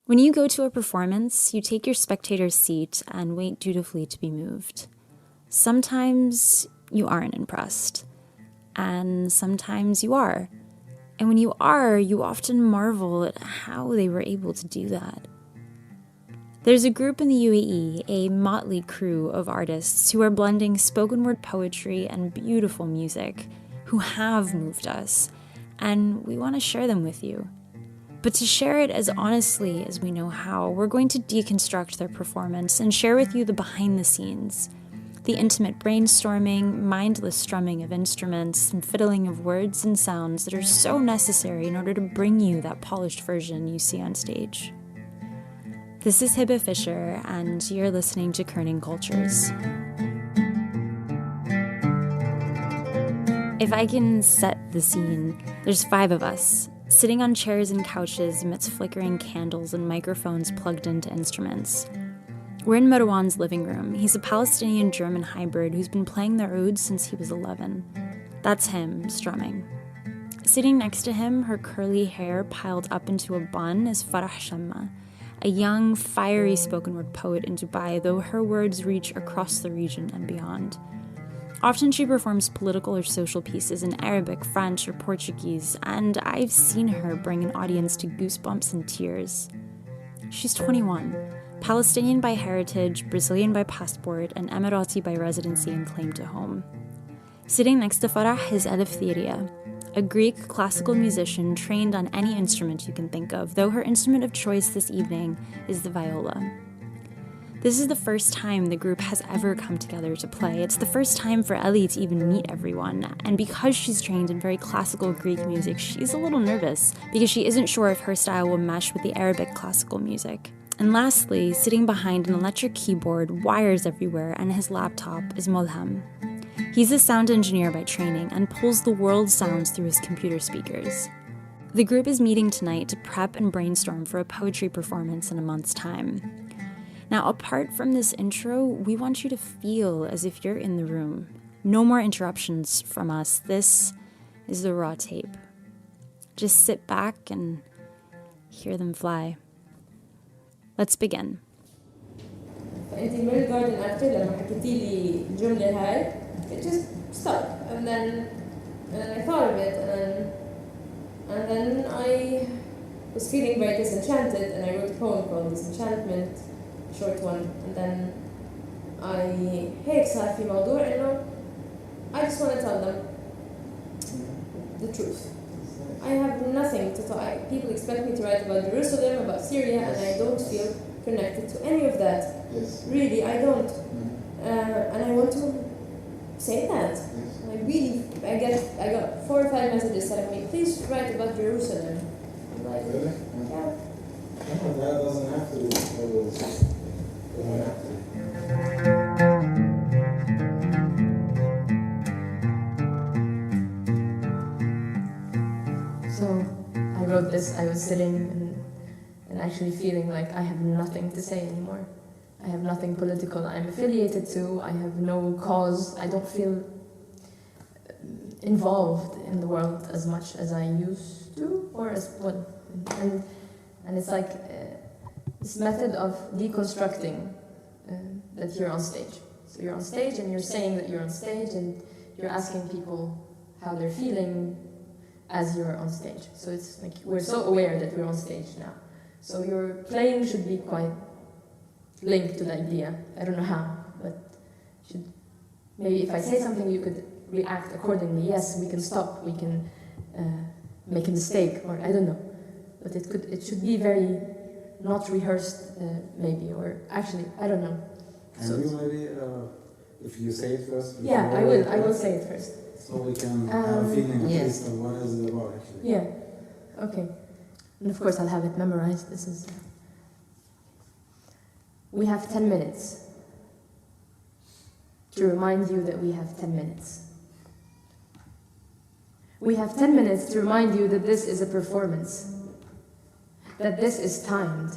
When you go to a performance, you take your spectator's seat and wait dutifully to be moved. Sometimes you aren't impressed, and sometimes you are. And when you are, you often marvel at how they were able to do that. There's a group in the UAE, a motley crew of artists who are blending spoken word poetry and beautiful music, who have moved us, and we want to share them with you. But to share it as honestly as we know how, we're going to deconstruct their performance and share with you the behind the scenes, the intimate brainstorming, mindless strumming of instruments, and fiddling of words and sounds that are so necessary in order to bring you that polished version you see on stage. This is Hiba Fisher, and you're listening to Kerning Cultures. If I can set the scene, there's 5 of us, sitting on chairs and couches amidst flickering candles and microphones plugged into instruments. We're in Marwan's living room. He's a Palestinian-German hybrid who's been playing the oud since he was 11. That's him, strumming. Sitting next to him, her curly hair piled up into a bun, is Farah Shamma, a young, fiery spoken-word poet in Dubai, though her words reach across the region and beyond. Often she performs political or social pieces in Arabic, French, or Portuguese, and I've seen her bring an audience to goosebumps and tears. She's 21, Palestinian by heritage, Brazilian by passport, and Emirati by residency and claim to home. Sitting next to Farah is Eleftheria, a Greek classical musician trained on any instrument you can think of, though her instrument of choice this evening is the viola. This is the first time the group has ever come together to play. It's the first time for Ellie to even meet everyone, and because she's trained in very classical Greek music, she's a little nervous because she isn't sure if her style will mesh with the Arabic classical music. And lastly, sitting behind an electric keyboard, wires everywhere, and his laptop is Mulham. He's a sound engineer by training and pulls the world's sounds through his computer speakers. The group is meeting tonight to prep and brainstorm for a poetry performance in a month's time. Now, apart from this intro, we want you to feel as if you're in the room. No more interruptions from us. This is the raw tape. Just sit back and hear them fly. Let's begin. فأنت الميل جاردن after لما حكيتي لي الجملة هاي, it just stuck, and then I thought of it, and then I was feeling very disenchanted, and I wrote a poem called Disenchantment, short one, and then هيك صار في موضوع إنه I just want to tell them the truth. I have nothing to talk. People expect me to write about Jerusalem, about Syria, and I don't feel connected to any of that. Yes. Really, I don't. And I want to say that. Yes. I got 4 or 5 messages telling me, please write about Jerusalem. I'm like, Really? yeah. No, that doesn't have to. Doesn't have to. So I wrote this. I was sitting and actually feeling like I have nothing to say anymore. I have nothing political I'm affiliated to. I have no cause. I don't feel involved in the world as much as I used to, or as well. And it's like this method of deconstructing that you're on stage. So you're on stage and you're saying that you're on stage and you're asking people how they're feeling as you're on stage. So it's like we're so aware that we're on stage now. So your playing should be quite linked to the idea. I don't know how, but maybe if I say something you could react accordingly. Yes, we can stop, we can make a mistake, or I don't know. But it should be very not rehearsed, maybe, or actually, I don't know. Can you maybe, if you say it first? Yeah, I will say it first. So we can have a feeling at yes. least of what is it about, actually. Yeah, okay. And of course I'll have it memorized. This is... We have 10 minutes to remind you that we have 10 minutes. We have 10 minutes to remind you that this is a performance, that this is timed.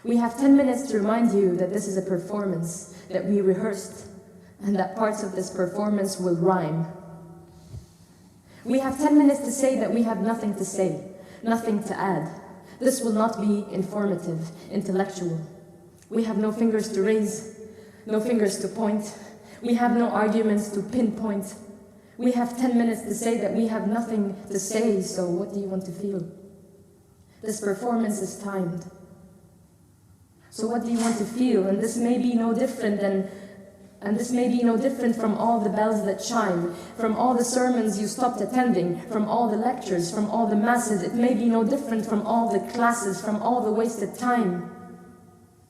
We have 10 minutes to remind you that this is a performance that we rehearsed and that parts of this performance will rhyme. We have 10 minutes to say that we have nothing to say, nothing to add, This will not be informative, intellectual. We have no fingers to raise, no fingers to point. We have no arguments to pinpoint. We have 10 minutes to say that we have nothing to say, so what do you want to feel? This performance is timed. So what do you want to feel? And this may be no different from all the bells that chime, from all the sermons you stopped attending, from all the lectures, from all the masses. It may be no different from all the classes, from all the wasted time.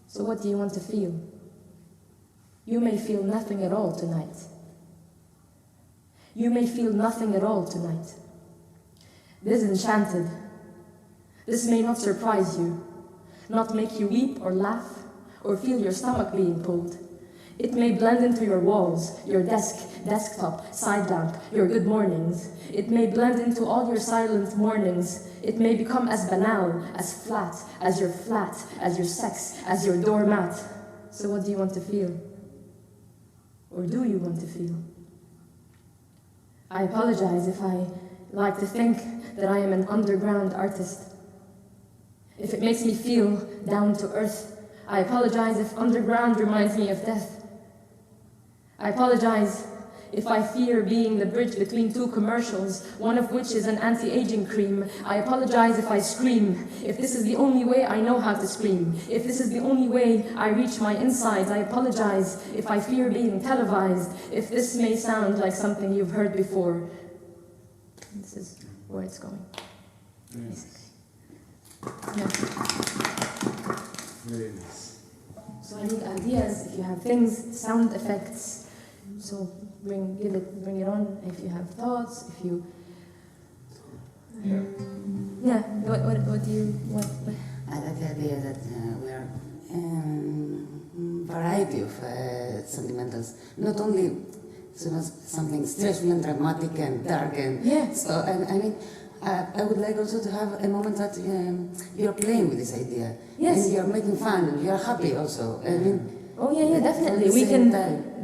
So what do you want to feel? You may feel nothing at all tonight. You may feel nothing at all tonight. Disenchanted. This may not surprise you, not make you weep or laugh, or feel your stomach being pulled. It may blend into your walls, your desk, desktop, side lamp, your good mornings. It may blend into all your silent mornings. It may become as banal, as your sex, as your doormat. So what do you want to feel? Or do you want to feel? I apologize if I like to think that I am an underground artist. If it makes me feel down to earth, I apologize if underground reminds me of death. I apologize if I fear being the bridge between two commercials, one of which is an anti-aging cream. I apologize if I scream, if this is the only way I know how to scream, if this is the only way I reach my insides. I apologize if I fear being televised, if this may sound like something you've heard before. This is where it's going. Yes. Yeah. Very nice. So I need ideas, if you have things, sound effects. So bring it on. If you have thoughts, if you what do you what? I like the idea that we are variety of sentimentals, not only something stressful and dramatic and dark and so. I mean, I would like also to have a moment that you're playing with this idea, and you're making fun and you're happy also. I mean. Oh yeah, definitely. We can.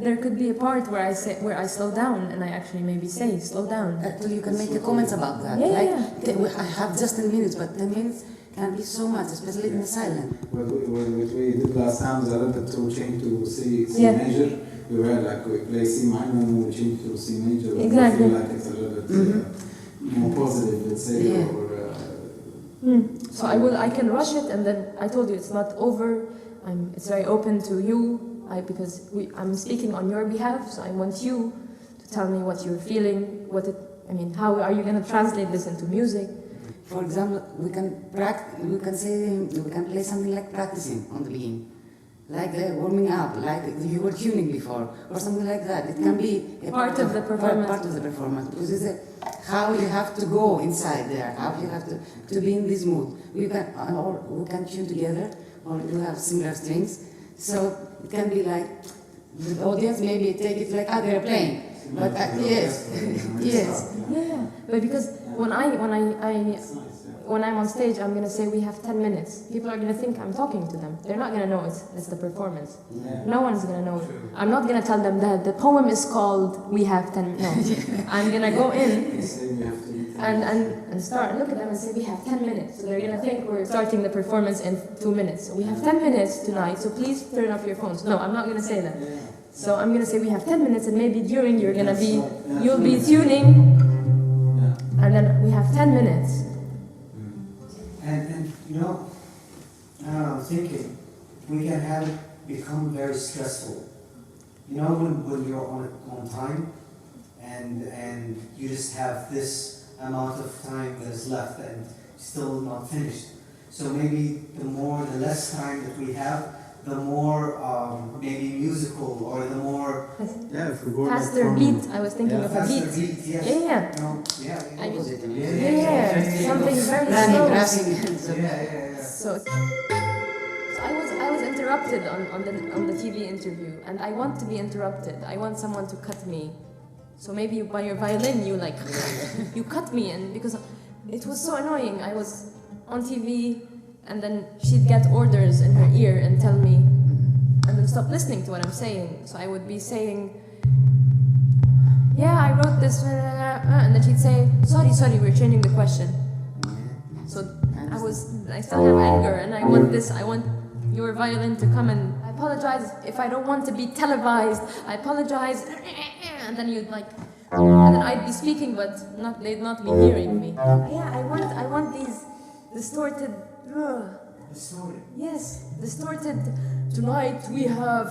There could be a part where I slow down, and I actually maybe say slow down. Actually, you can make comments about that. I have just 10 minutes, but 10 minutes can be so much, especially in the silent. What we did last time is a little bit to change to C major. We were like we play C minor and we change to C major. Exactly. I feel like it's a little bit more positive, let's say. So I can rush it, and then I told you it's not over. It's very open to you, because I'm speaking on your behalf, so I want you to tell me what you're feeling, how are you going to translate this into music? For example, we can play something like practicing on the beginning, like warming up, like you were tuning before, or something like that. It can be a part of the performance. Part of the performance, because it's how you have to go inside there, how you have to be in this mood. We can tune together, or you have similar strings, so it can be like the audience maybe take it like they're playing, but yes. Yeah. But because when I'm on stage, I'm gonna say we have 10 minutes. People are gonna think I'm talking to them. They're not gonna know it's the performance. Yeah. No one's gonna know. I'm not gonna tell them that the poem is called "We Have 10 Minutes." No, I'm gonna go in and start. Look at them and say we have 10 minutes. So they're gonna think we're starting the performance in 2 minutes. So we have 10 minutes tonight. So please turn off your phones. No, I'm not gonna say that. So I'm gonna say we have 10 minutes, and maybe during you'll be tuning, and then we have 10 minutes. And you know, I'm thinking we can have it become very stressful. You know, when you're on time, and you just have this amount of time that is left and still not finished. So maybe the less time that we have, the more maybe musical, or the more faster beat. I was thinking of a beat. Yes. Yeah. No, Something very slow. Yeah. So I was interrupted on the TV interview, and I want to be interrupted. I want someone to cut me. So maybe by your violin, you cut me, and because it was so annoying. I was on TV, and then she'd get orders in her ear and tell me, and then stop listening to what I'm saying. So I would be saying, yeah, I wrote this, and then she'd say, sorry, we're changing the question. So I still have anger, and I want your violin to come, and I apologize if I don't want to be televised. I apologize, and then you'd like, and then I'd be speaking, but they'd not be hearing me. Yeah, I want these distorted. Distorted. Yes, distorted. Tonight we have.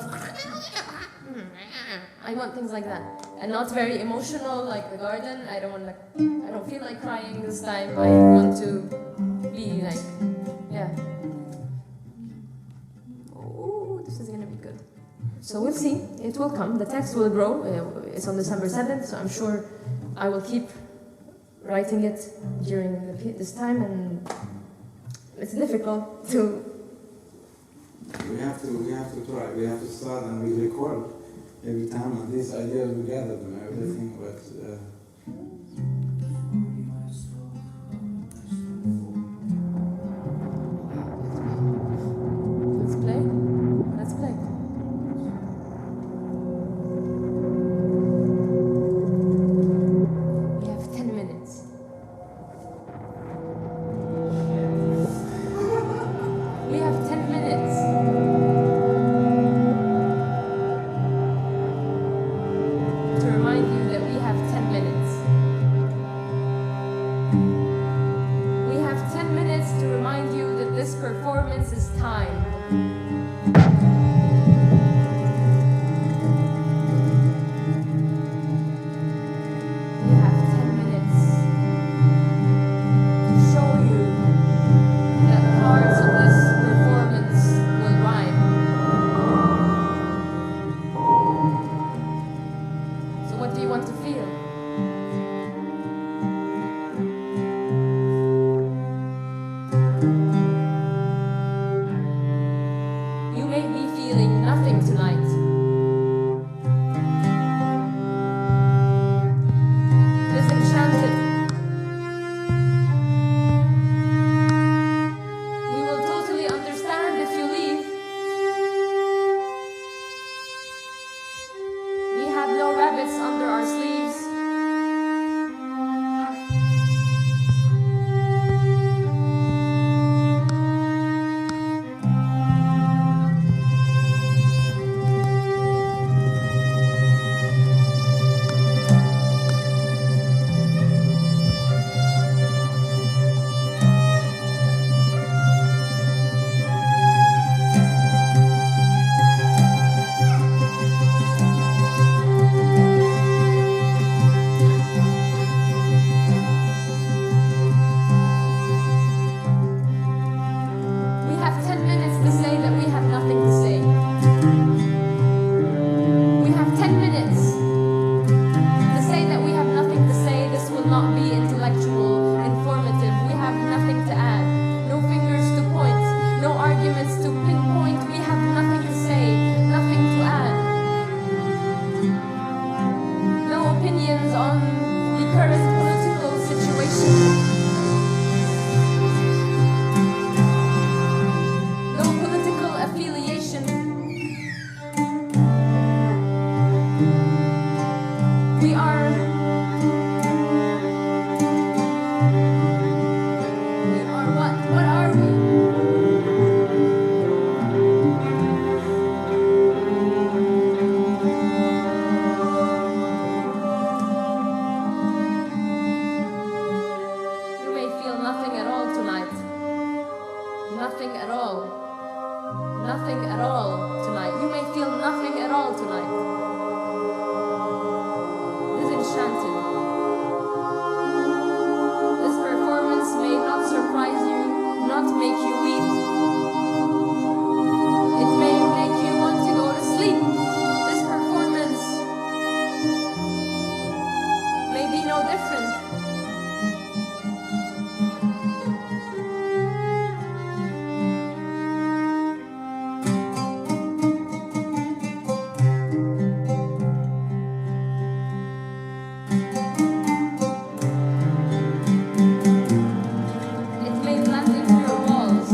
I want things like that, and not very emotional like the garden. I don't feel like crying this time. I want to be like, yeah. Oh, this is gonna be good. So we'll see. It will come. The text will grow. It's on December 7th, so I'm sure I will keep writing it during this time, and it's difficult to. We have to try. We have to start, and we record every time, and these ideas we gather them, everything. But Let's play. Let's play. We have 10 minutes. We have 10 minutes. To remind you that we have 10 minutes. We have 10 minutes to remind you that this performance is timed. We have 10 minutes to show you that parts of this performance will rhyme. So what do you want to feel? You may be feeling nothing tonight. Disenchanted. We will totally understand if you leave. We have no rabbits under our sleeves. We have 10 minutes to say that we have nothing to say. We have 10 minutes to say that we have nothing to say. This will not be intellectual, informative. We have nothing to add. No fingers to point. No arguments to pinpoint. We have nothing to say. Nothing to add. No opinions on the current political situation. No political affiliation. We are what? What are we? You may feel nothing at all tonight. Nothing at all. Nothing at all tonight. You may feel nothing at all tonight. Disenchanted. This performance may not surprise you, not make you weep. It may make you want to go to sleep. This performance may be no different. It may blend into your walls.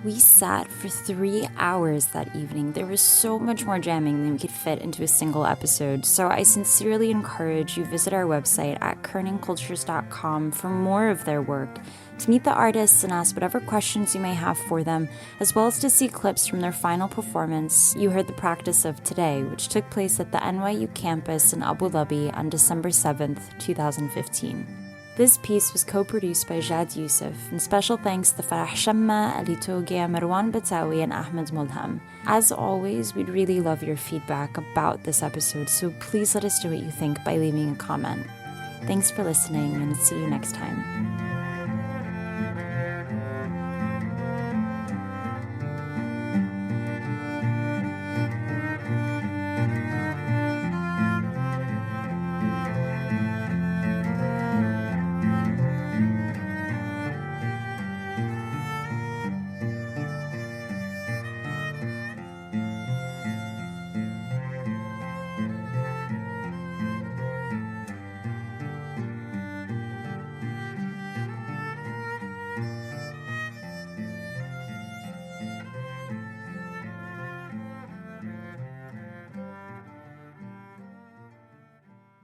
We sat for 3 hours that evening. There was so much more jamming than we could fit into a single episode, so I sincerely encourage you visit our website at kerningcultures.com for more of their work, to meet the artists and ask whatever questions you may have for them, as well as to see clips from their final performance. You heard the practice of today, which took place at the NYU campus in Abu Dhabi on December 7th, 2015. This piece was co-produced by Jad Youssef, and special thanks to Farah Shamma, Ali Togia, Marwan Batawi, and Ahmed Mulham. As always, we'd really love your feedback about this episode, so please let us know what you think by leaving a comment. Thanks for listening, and see you next time.